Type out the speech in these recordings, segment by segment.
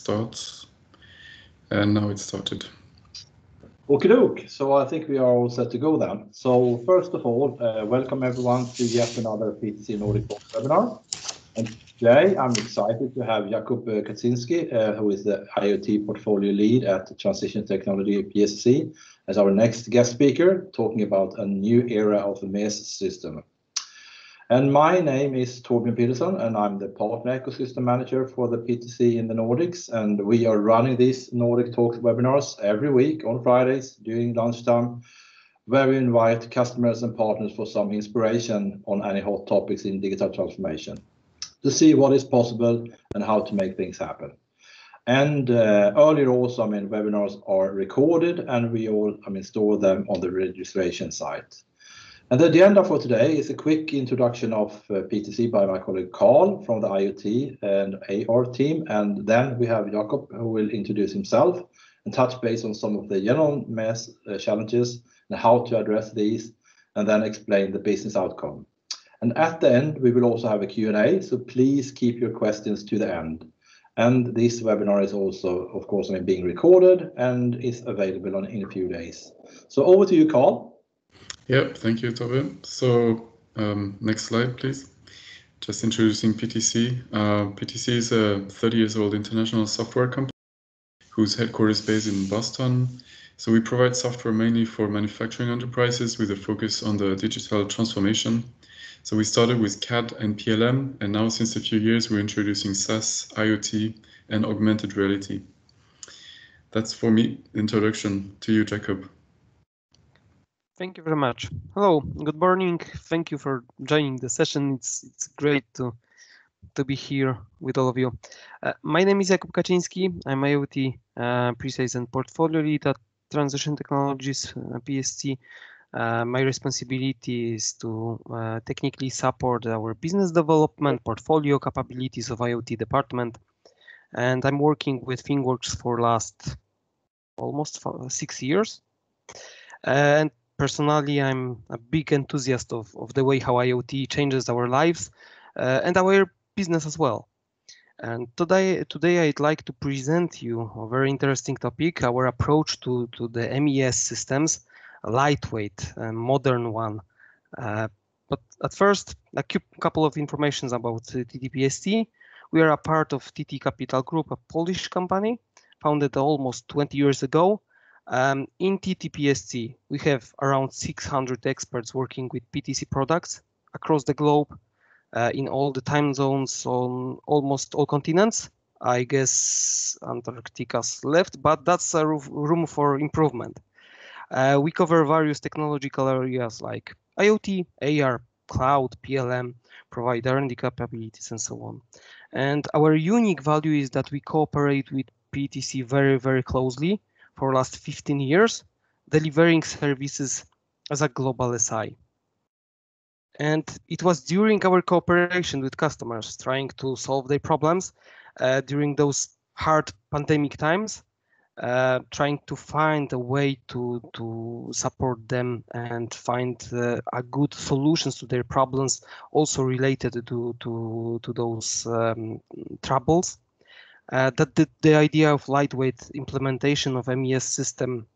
starts. And now it's started. Okie doke. So I think we are all set to go then. So first of all, welcome everyone to yet another PTC NordicTalks webinar. And today I'm excited to have Jakub Kaczynski, who is the IoT portfolio lead at Transition Technology PTC, as our next guest speaker, talking about a new era of the MES system. And my name is Torbjörn Peterson, and I'm the Partner Ecosystem Manager for the PTC in the Nordics. And we are running these NordicTalks webinars every week on Fridays during lunchtime, where we invite customers and partners for some inspiration on any hot topics in digital transformation, to see what is possible and how to make things happen. And earlier also, webinars are recorded and we all, store them on the registration site. And the agenda for today is a quick introduction of PTC by my colleague Carl from the IoT and AR team. And then we have Jakub, who will introduce himself and touch base on some of the general MES challenges and how to address these, and then explain the business outcome. And at the end, we will also have a Q&A, so please keep your questions to the end. And this webinar is also, of course, being recorded and is available in a few days. So over to you, Carl. Yep, thank you, Tove. So next slide, please. Just introducing PTC. PTC is a 30-year-old international software company whose headquarters is based in Boston. So we provide software mainly for manufacturing enterprises with a focus on the digital transformation. So we started with CAD and PLM, and now since a few years, we're introducing SaaS, IoT, and augmented reality. That's for me, introduction to you, Jakub. Thank you very much. Hello, good morning. Thank you for joining the session. It's great to be here with all of you. My name is Jakub Kaczynski. I'm IoT pre-sales and portfolio lead at Transition Technologies PSC. My responsibility is to technically support our business development portfolio capabilities of IoT department. And I'm working with ThingWorx for last almost 6 years. And personally, I'm a big enthusiast of the way how IoT changes our lives and our business as well. And today I'd like to present you a very interesting topic, our approach to the MES systems, a lightweight and modern one. But at first, a couple of informations about TTPST. We are a part of TT Capital Group, a Polish company founded almost 20 years ago. In TTPST, we have around 600 experts working with PTC products across the globe, in all the time zones on almost all continents. I guess Antarctica's left, but that's a room for improvement. We cover various technological areas like IoT, AR, cloud, PLM, provide R&D capabilities, and so on. And our unique value is that we cooperate with PTC very, very closely for the last 15 years, delivering services as a global SI. And it was during our cooperation with customers trying to solve their problems during those hard pandemic times, trying to find a way to support them and find a good solutions to their problems, also related to those troubles. That the idea of lightweight implementation of MES system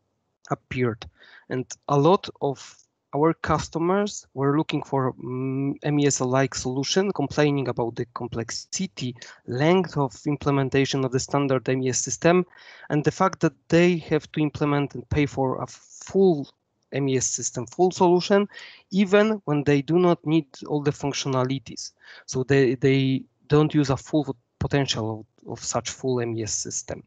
appeared, and a lot of our customers were looking for MES-alike solution, complaining about the complexity, length of implementation of the standard MES system, and the fact that they have to implement and pay for a full MES system, full solution, even when they do not need all the functionalities. So they don't use a full potential of such full MES system.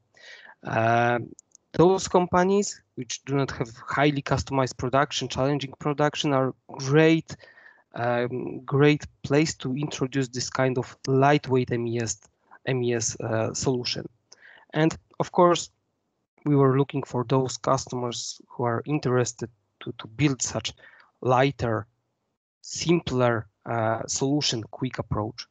Those companies which do not have highly customized production, challenging production, are great place to introduce this kind of lightweight MES solution. And of course, we were looking for those customers who are interested to build such lighter, simpler solution, quick approach.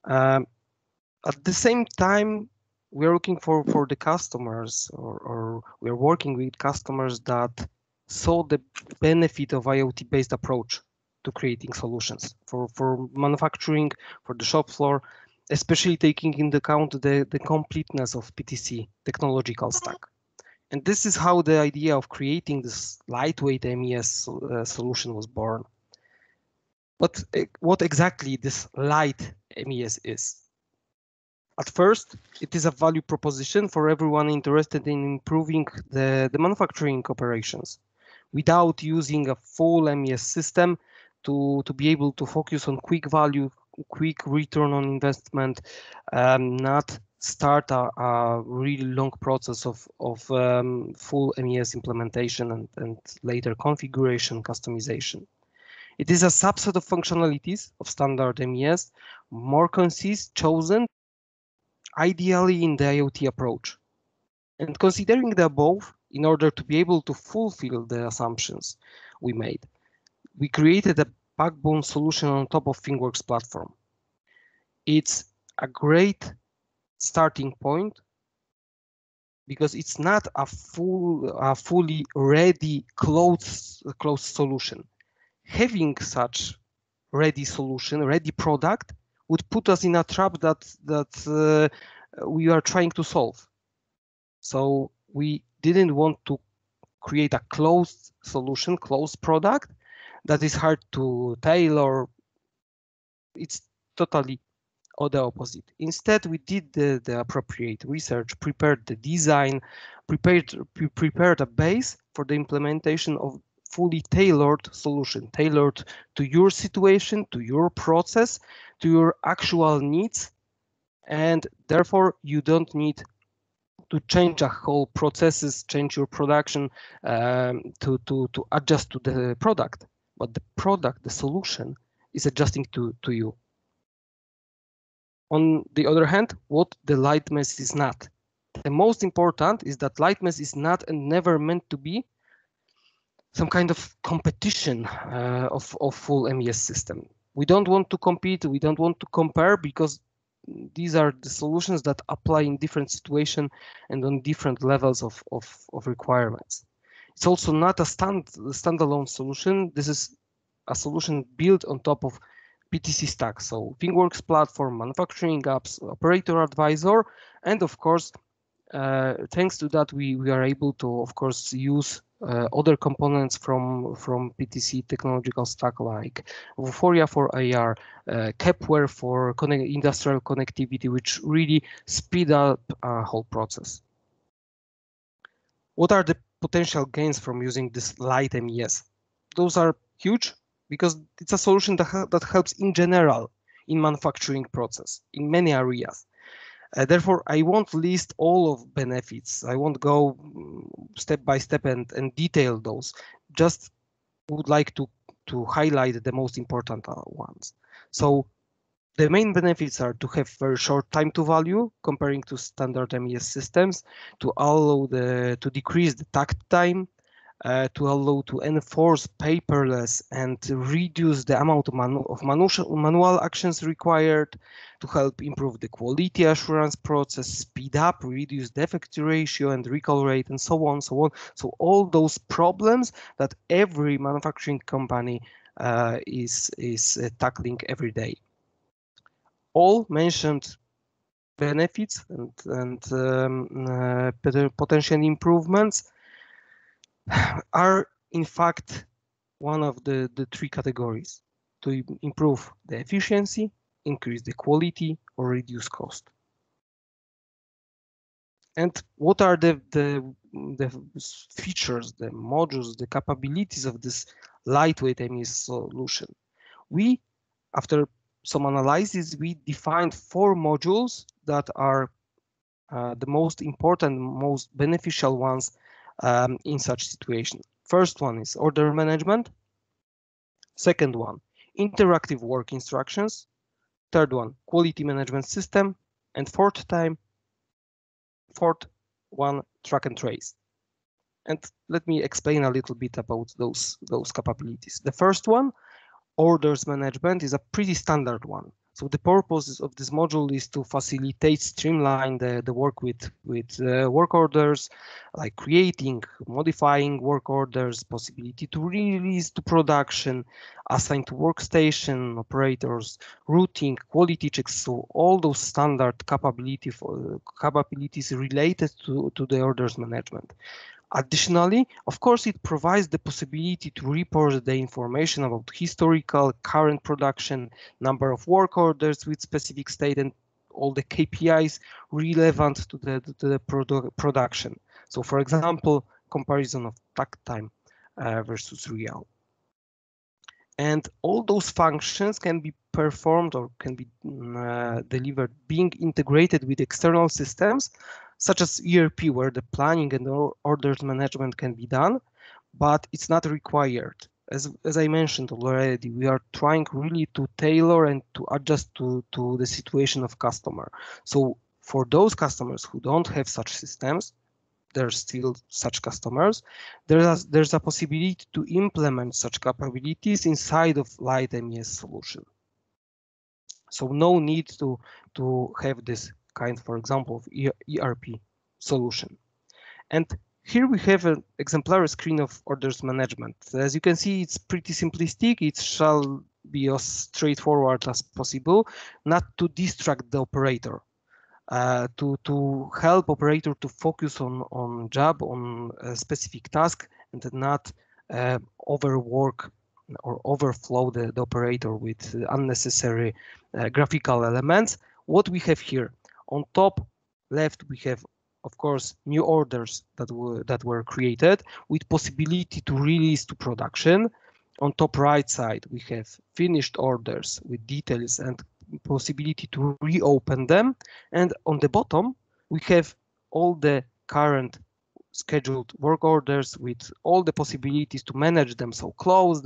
At the same time, we are looking for the customers, or we are working with customers that saw the benefit of IoT-based approach to creating solutions for manufacturing, for the shop floor, especially taking into account the completeness of PTC technological stack. And this is how the idea of creating this lightweight MES solution was born. But what exactly this light MES is? At first, it is a value proposition for everyone interested in improving the manufacturing operations without using a full MES system to be able to focus on quick value, quick return on investment, not start a really long process of full MES implementation and later configuration customization. It is a subset of functionalities of standard MES, more concise, chosen, ideally in the IoT approach. And considering the above, in order to be able to fulfill the assumptions we made, we created a backbone solution on top of ThingWorx platform. It's a great starting point because it's not a fully ready closed solution. Having such ready solution, ready product, would put us in a trap that we are trying to solve. So we didn't want to create a closed solution, closed product that is hard to tailor. It's totally or the opposite. Instead, we did the appropriate research, prepared the design, prepared a base for the implementation of fully tailored solution, tailored to your situation, to your process, to your actual needs, and therefore you don't need to change a whole processes, change your production to adjust to the product, but the product, the solution, is adjusting to you. On the other hand, what the LightMES is not. The most important is that LightMES is not and never meant to be some kind of competition of full MES system. We don't want to compete, we don't want to compare, because these are the solutions that apply in different situations and on different levels of requirements. It's also not a standalone solution. This is a solution built on top of PTC stack. So ThingWorx platform, manufacturing apps, operator advisor, and of course, thanks to that, we are able to, of course, use other components from PTC technological stack like Vuforia for AR, Kepware for industrial connectivity, which really speed up our whole process. What are the potential gains from using this light MES? Those are huge because it's a solution that helps in general in manufacturing process in many areas. Therefore, I won't list all of benefits. I won't go step by step and detail those. Just would like to highlight the most important ones. So the main benefits are to have very short time to value comparing to standard MES systems, to allow to decrease the takt time, to allow to enforce paperless and reduce the amount of manual actions required, to help improve the quality assurance process, speed up, reduce defect ratio and recall rate, and so on, so on. So all those problems that every manufacturing company is tackling every day. All mentioned benefits and potential improvements are in fact one of the three categories: to improve the efficiency, increase the quality, or reduce cost. And what are the features, the modules, the capabilities of this lightweight MES solution? We, after some analysis, we defined 4 modules that are the most important, most beneficial ones in such situation. First one is order management. Second one, interactive work instructions. Third one, quality management system. And fourth one, track and trace. And let me explain a little bit about those capabilities. The first one, orders management, is a pretty standard one. So the purpose of this module is to facilitate, streamline the work with work orders, like creating, modifying work orders, possibility to release to production, assign to workstation operators, routing, quality checks. So all those standard capabilities related to the orders management. Additionally, of course, it provides the possibility to report the information about historical, current production, number of work orders with specific state, and all the KPIs relevant to the production. So, for example, comparison of takt time versus real. And all those functions can be performed or can be delivered being integrated with external systems, such as ERP, where the planning and orders management can be done, but it's not required. As I mentioned already, we are trying really to tailor and to adjust to the situation of customer. So for those customers who don't have such systems, there's still such customers, there's a possibility to implement such capabilities inside of LightMES solution. So no need to have this kind, for example, of ERP solution. And here we have an exemplary screen of orders management. As you can see, it's pretty simplistic. It shall be as straightforward as possible, not to distract the operator. To help operator to focus on job, on a specific task, and not overwork or overflow the operator with unnecessary graphical elements. What we have here on top left, we have, of course, new orders that were created with possibility to release to production. On top right side, we have finished orders with details and possibility to reopen them. And on the bottom, we have all the current scheduled work orders with all the possibilities to manage them. So close,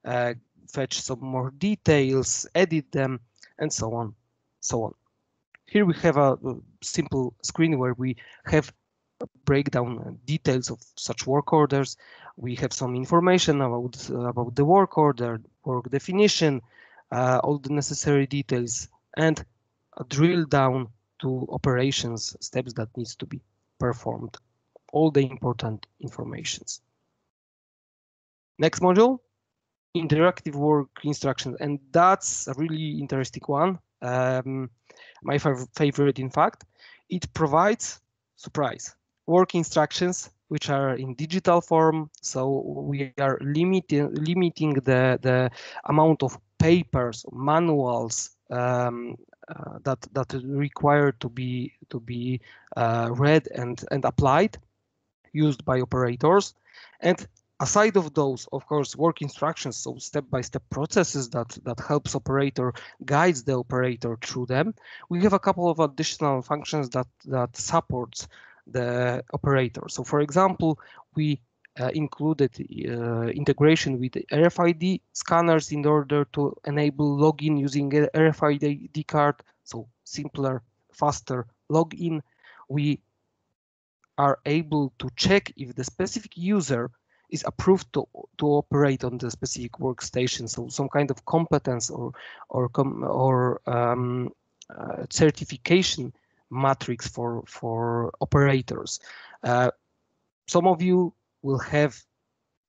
fetch some more details, edit them, and so on, so on. Here we have a simple screen where we have breakdown details of such work orders. We have some information about the work order, work definition, all the necessary details, and a drill down to operations steps that needs to be performed. All the important informations. Next module, interactive work instructions, and that's a really interesting one. My favorite, in fact. It provides, surprise, work instructions which are in digital form. So we are limiting the amount of papers, manuals that require to be read and applied, used by operators. And aside of those, of course, work instructions, so step-by-step processes that helps operator, guides the operator through them, we have a couple of additional functions that supports the operator. So for example, we included integration with RFID scanners in order to enable login using a RFID card, so simpler, faster login. We are able to check if the specific user is approved to operate on the specific workstation, so some kind of competence or certification matrix for operators. Some of you will have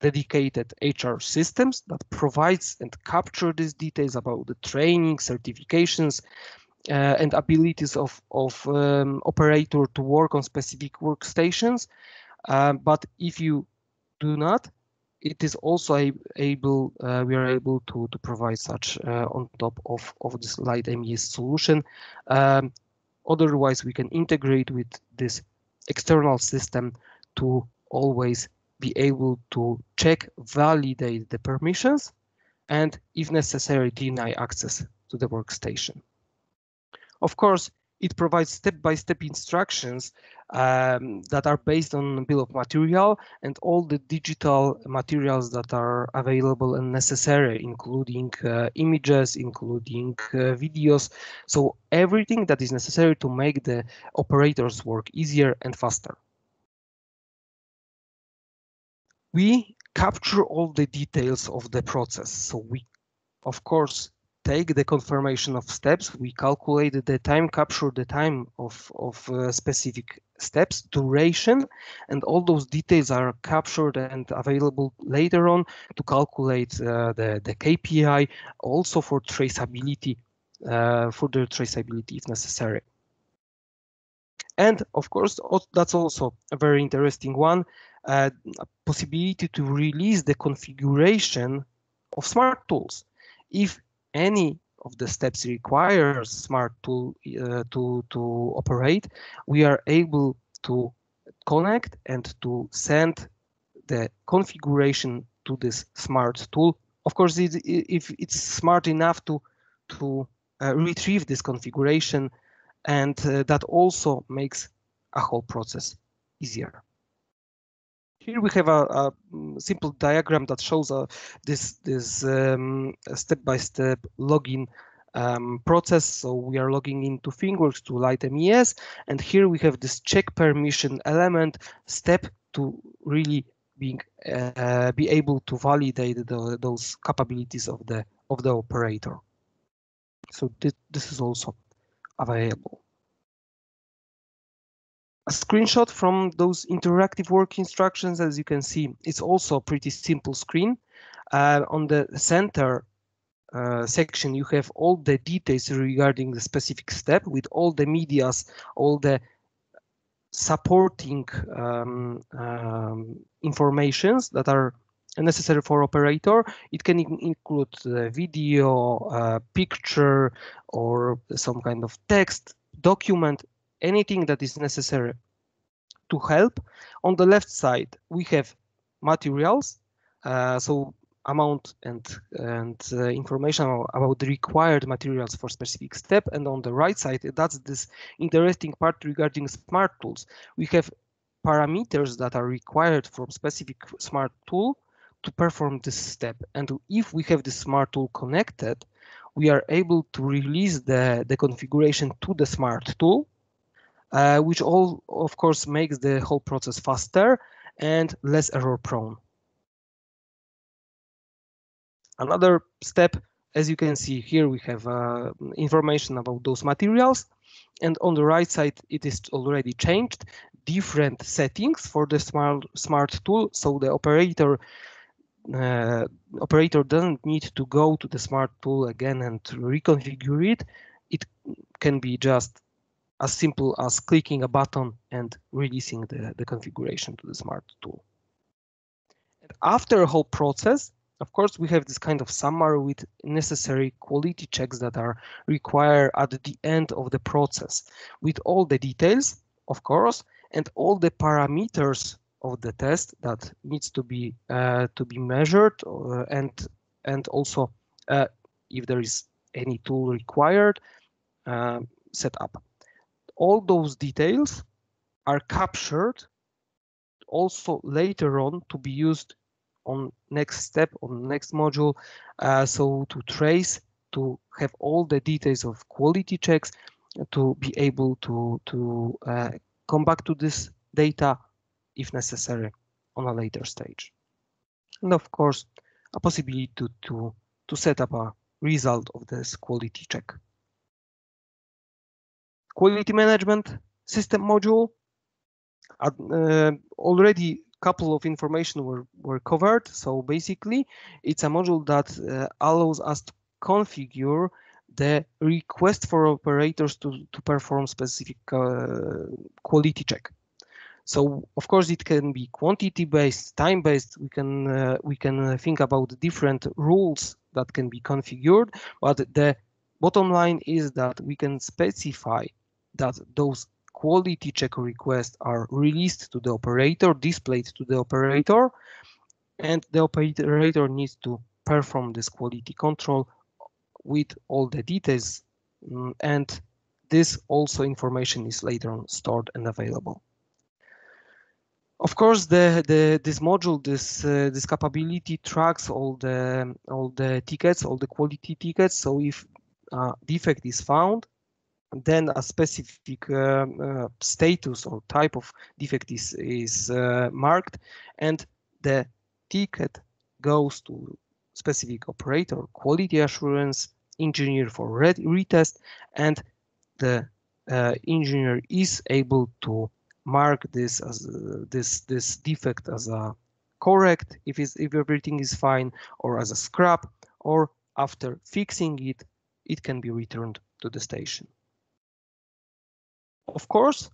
dedicated HR systems that provides and capture these details about the training, certifications, and abilities of operator to work on specific workstations. But if you do not, it is also we are able to provide such on top of this LightMES solution. Otherwise, we can integrate with this external system to always be able to check, validate the permissions, and if necessary, deny access to the workstation. Of course, it provides step-by-step instructions that are based on bill of material and all the digital materials that are available and necessary, including images, including videos. So everything that is necessary to make the operators work easier and faster. We capture all the details of the process. So we, of course, take the confirmation of steps, we calculate the time capture, the time of specific steps, duration, and all those details are captured and available later on to calculate the KPI, also for traceability, further traceability if necessary. And of course, that's also a very interesting one, a possibility to release the configuration of smart tools. If any of the steps requires smart tool to operate, we are able to connect and to send the configuration to this smart tool. Of course, if it's smart enough to retrieve this configuration, and that also makes a whole process easier. Here we have a simple diagram that shows this step-by-step login process. So we are logging into ThingWorx to LightMES, and here we have this check permission element step to really be able to validate those capabilities of the operator. So this is also available. A screenshot from those interactive work instructions, as you can see, it's also a pretty simple screen. On the center section, you have all the details regarding the specific step with all the medias, all the supporting informations that are necessary for operator. It can include video, picture, or some kind of text, document, anything that is necessary to help. On the left side, we have materials, so amount and information about the required materials for specific step. And on the right side, that's this interesting part regarding smart tools. We have parameters that are required from specific smart tool to perform this step. And if we have the smart tool connected, we are able to release the configuration to the smart tool, which all, of course, makes the whole process faster and less error prone. Another step, as you can see here, we have information about those materials, and on the right side, it is already changed, different settings for the smart tool, so the operator doesn't need to go to the smart tool again and reconfigure it. It can be just as simple as clicking a button and releasing the configuration to the smart tool. And after a whole process, of course, we have this kind of summary with necessary quality checks that are required at the end of the process, with all the details, of course, and all the parameters of the test that needs to be measured, and also if there is any tool required, set up. All those details are captured also later on to be used on next step, on next module, so to trace, to have all the details of quality checks, to be able to come back to this data if necessary on a later stage. And of course, a possibility to set up a result of this quality check. Quality management system module. Already a couple of information were covered. So basically, it's a module that allows us to configure the request for operators to perform specific quality check. So of course it can be quantity-based, time-based. We can think about different rules that can be configured, but the bottom line is that we can specify that those quality check requests are released to the operator, displayed to the operator, and the operator needs to perform this quality control with all the details, and this also information is later on stored and available. Of course, this module, this capability tracks all the tickets, all the quality tickets. So if a defect is found, then a specific status or type of defect is marked, and the ticket goes to specific operator, quality assurance, engineer for retest, and the engineer is able to mark this as this defect as a correct if everything is fine, or as a scrap, or after fixing it, it can be returned to the station. Of course,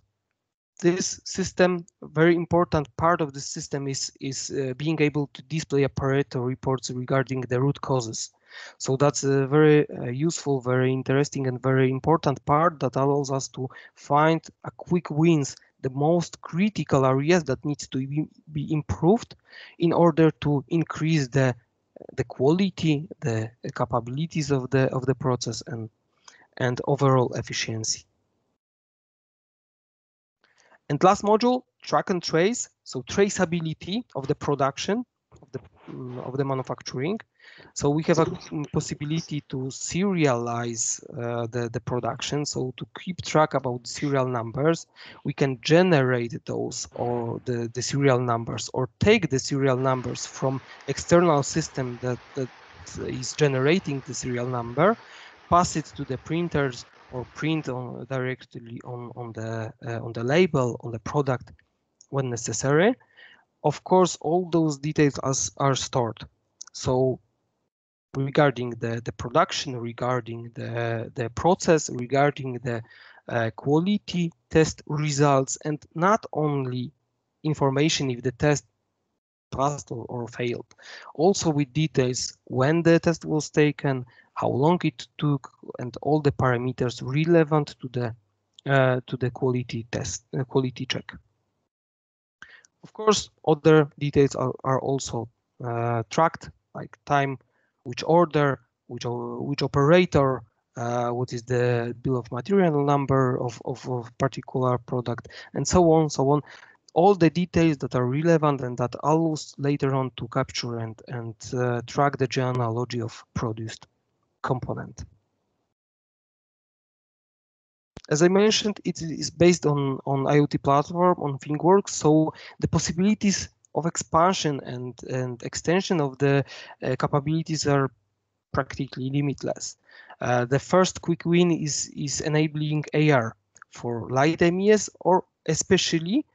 this system, very important part of the system is being able to display operator reports regarding the root causes. So that's a very useful, very interesting, and very important part that allows us to find a quick wins, the most critical areas that needs to be improved in order to increase the quality, the capabilities of the process, and overall efficiency. And last module, track and trace, so traceability of the production of the manufacturing. So we have a possibility to serialize the production, so to keep track about serial numbers. We can generate those, or the serial numbers, or take the serial numbers from external system that is generating the serial number, pass it to the printers, or print directly on the label, on the product when necessary. Of course, all those details are stored. So regarding the production, regarding the process, regarding the quality test results, and not only information if the test passed or failed, also with details when the test was taken, how long it took, and all the parameters relevant to the quality test, quality check. Of course, other details are also tracked, like time, which order, which operator, what is the bill of material number of particular product, and so on, so on. All the details that are relevant and that allows later on to capture and track the genealogy of produced component. As I mentioned, it is based on IoT platform, on ThingWorx, so the possibilities of expansion and extension of the capabilities are practically limitless. The first quick win is enabling AR for LightMES, or especially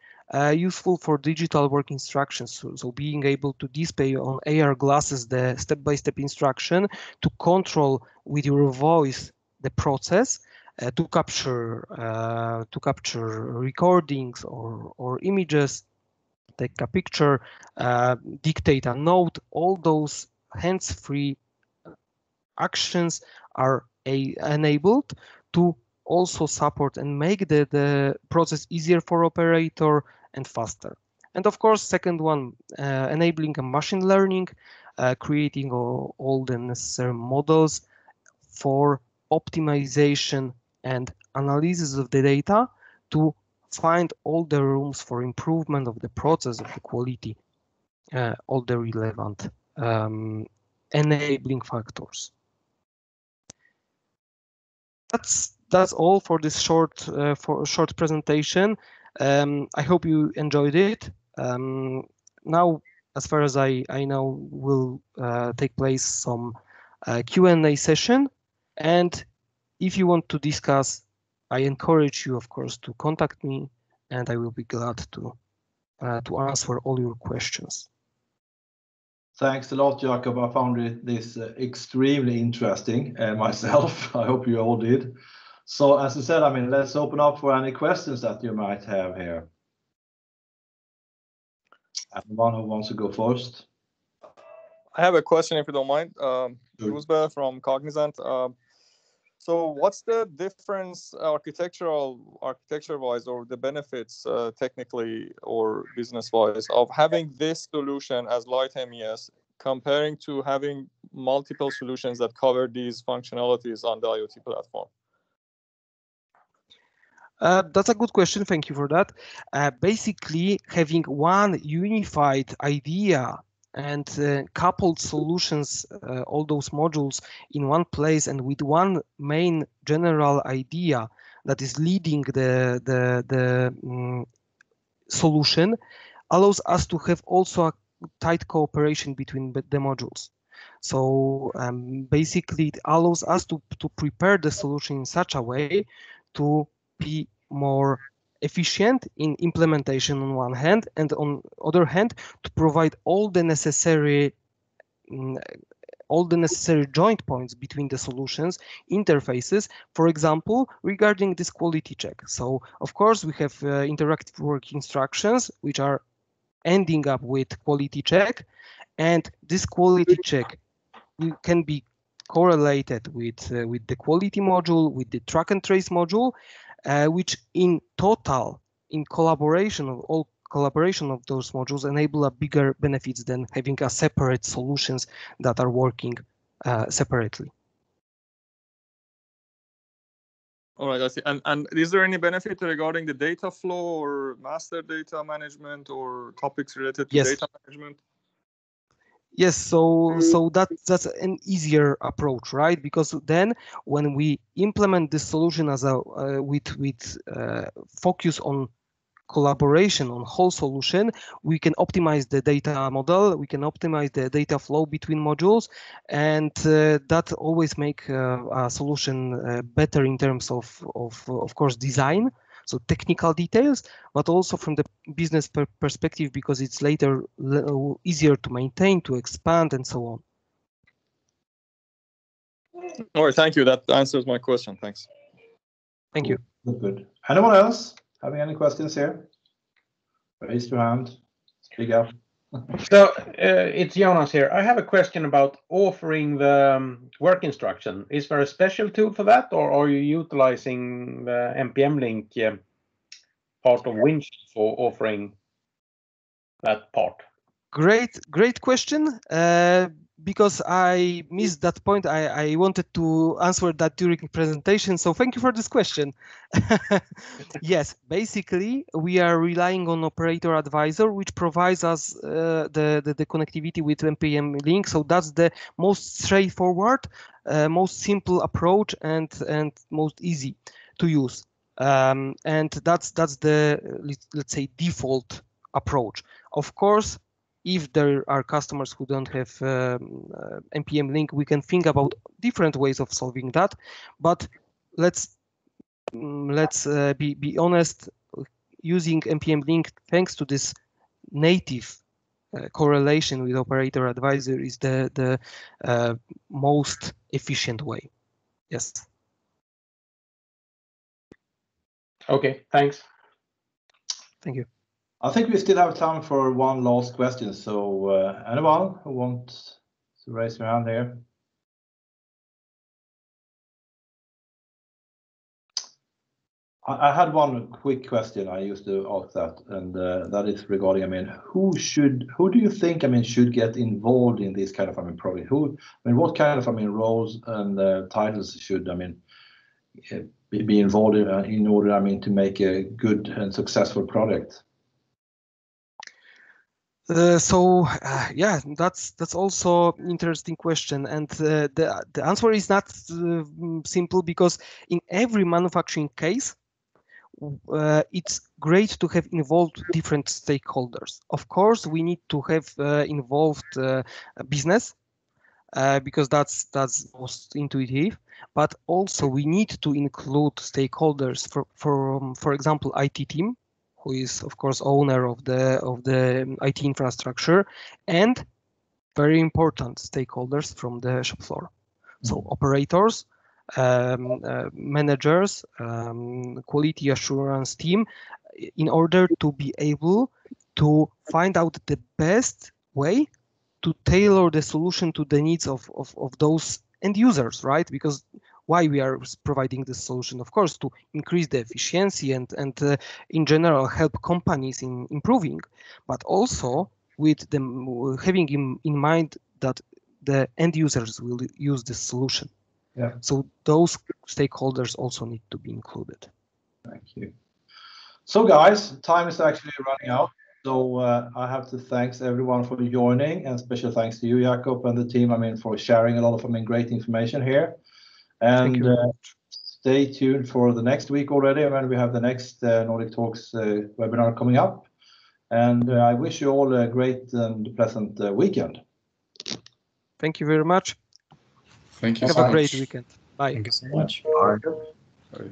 useful for digital work instructions. So being able to display on AR glasses the step-by-step instruction to control with your voice the process, to capture recordings or images, take a picture, dictate a note. All those hands-free actions are enabled to also support and make the process easier for operator and faster. And of course, second one, enabling a machine learning, creating all the necessary models for optimization and analysis of the data to find all the rooms for improvement of the process, of the quality, all the relevant enabling factors. That's all for this short presentation. I hope you enjoyed it. Now, as far as I know, will take place some Q&A session, and if you want to discuss, I encourage you, of course, to contact me, and I will be glad to answer all your questions. Thanks a lot, Jakob. I found this extremely interesting myself. I hope you all did. So as I said, I mean, let's open up for any questions that you might have here. Anyone who wants to go first? I have a question, if you don't mind. Rusbe from Cognizant. So what's the difference architecture-wise, or the benefits technically or business-wise of having this solution as LightMES comparing to having multiple solutions that cover these functionalities on the IoT platform? That's a good question. Thank you for that. Basically, having one unified idea and coupled solutions, all those modules in one place and with one main general idea that is leading the solution, allows us to have also a tight cooperation between the modules. So basically, it allows us to prepare the solution in such a way to be more efficient in implementation on one hand, and on other hand, to provide all the necessary joint points between the solutions, interfaces, for example, regarding this quality check. So, of course, we have interactive work instructions, which are ending up with quality check, and this quality check can be correlated with the quality module, with the track and trace module, which in total, in collaboration of those modules, enable a bigger benefits than having a separate solutions that are working separately. All right, I see. And is there any benefit regarding the data flow or master data management or topics related to data management? Yes, so that's an easier approach, right? Because then when we implement this solution as a with focus on collaboration on whole solution, we can optimize the data model, we can optimize the data flow between modules, and that always make a solution better in terms of course design, so technical details, but also from the business perspective, because it's later easier to maintain, to expand, and so on. All right, thank you. That answers my question. Thanks. Thank you. Good. Anyone else having any questions here? Raise your hand. Speak up. So it's Jonas here. I have a question about offering the work instruction. Is there a special tool for that, or are you utilizing the NPM link part of Winch for offering that part? Great question. Because I missed that point, I wanted to answer that during the presentation. So thank you for this question. Yes, basically we are relying on Operator Advisor, which provides us the connectivity with NPM link. So that's the most straightforward, most simple approach, and most easy to use. And that's the, let's say, default approach. Of course, if there are customers who don't have NPM link, we can think about different ways of solving that. But let's be honest. Using NPM link, thanks to this native correlation with Operator Advisor, is the most efficient way. Yes. Okay. Thanks. Thank you. I think we still have time for one last question. So anyone who wants to raise your hand here? I had one quick question. I used to ask that, and that is regarding, who do you think, should get involved in this kind of, project? What kind of, roles and titles should, be involved in order, to make a good and successful product? Yeah, that's also interesting question, and the answer is not simple, because in every manufacturing case, it's great to have involved different stakeholders. Of course, we need to have involved business, because that's most intuitive, but also we need to include stakeholders for example, IT team, who is of course owner of the IT infrastructure, and very important stakeholders from the shop floor. So operators, managers, quality assurance team, in order to be able to find out the best way to tailor the solution to the needs of those end users, right? Because why we are providing this solution? Of course, to increase the efficiency and in general help companies in improving, but also with them having in mind that the end users will use this solution. Yeah. So those stakeholders also need to be included. Thank you. So guys, time is actually running out. So I have to thank everyone for joining, and special thanks to you, Jakob, and the team, for sharing a lot of great information here. And stay tuned for the next week already, when we have the next NordicTalks webinar coming up. And I wish you all a great and pleasant weekend. Thank you very much. Thank you Have so a much. great weekend. Bye. Thank you so much. Bye. Bye.